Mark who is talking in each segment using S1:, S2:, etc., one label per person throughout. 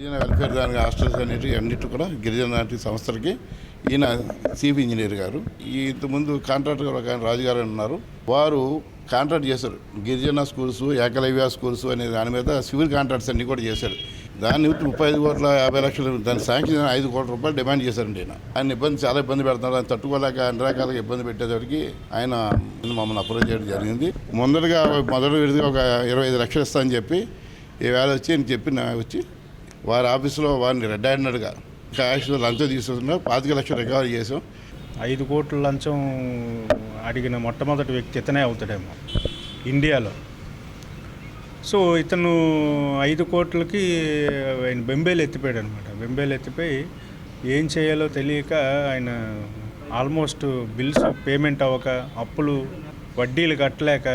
S1: గిరిజన వెల్ఫేర్ దానికి హాస్టల్స్ అన్నిటి కూడా గిరిజన లాంటి సంస్థలకి ఈయన చీఫ్ ఇంజనీర్ గారు. ఇంతకుముందు కాంట్రాక్టర్ ఒక రాజు గారు ఉన్నారు. వారు కాంట్రాక్ట్ చేశారు గిరిజన స్కూల్స్, ఏకలవ్య స్కూల్స్ అనే దాని మీద సివిల్ కాంట్రాక్ట్స్ అన్ని కూడా చేశారు. దాన్ని 35,50,00,000 దాని శాంక్షన్ 5 కోట్ల రూపాయలు డిమాండ్ చేశారండి. ఆయన చాలా ఇబ్బంది పెడుతున్నారు. ఆయన తట్టుకోలేక అన్ని రకాలుగా ఇబ్బంది పెట్టేసరికి ఆయన మమ్మల్ని అప్రోచ్ చేయడం జరిగింది. మొదటి విడిగా ఒక 25 లక్షలు ఇస్తామని చెప్పి ఈవేళ వచ్చి నేను వచ్చి వారి ఆఫీసులో వారిని రెడ్ హ్యాండెడ్గా క్యాష్ లంచం తీసుకున్నా 25 లక్షలు రికవరీ చేసాం.
S2: 5 కోట్ల లంచం అడిగిన మొట్టమొదటి వ్యక్తి ఇతనే అవుతాడేమో ఇండియాలో. సో ఇతను 5 కోట్లకి ఆయన బెంబేలు ఎత్తిపోయాడు అనమాట. బెంబేలు ఎత్తిపోయి ఏం చేయాలో తెలియక ఆయన ఆల్మోస్ట్ బిల్స్ పేమెంట్ అవ్వక, అప్పులు వడ్డీలు కట్టలేక,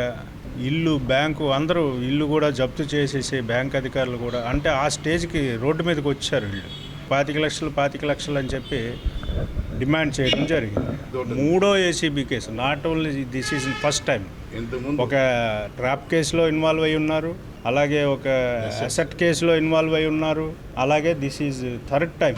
S2: ఇల్లు బ్యాంకు అందరూ ఇల్లు కూడా జప్తు చేసేసి బ్యాంక్ అధికారులు కూడా, అంటే ఆ స్టేజ్కి రోడ్డు మీదకి వచ్చారు. వీళ్ళు 25 లక్షలు అని చెప్పి డిమాండ్ చేయడం జరిగింది. 3వ ACB case. Not only this is first time. ఒక ట్రాప్ కేసులో ఇన్వాల్వ్ అయి ఉన్నారు, అలాగే ఒక అసెట్ కేసులో ఇన్వాల్వ్ అయి ఉన్నారు, అలాగే దిస్ ఈజ్ థర్డ్ టైం.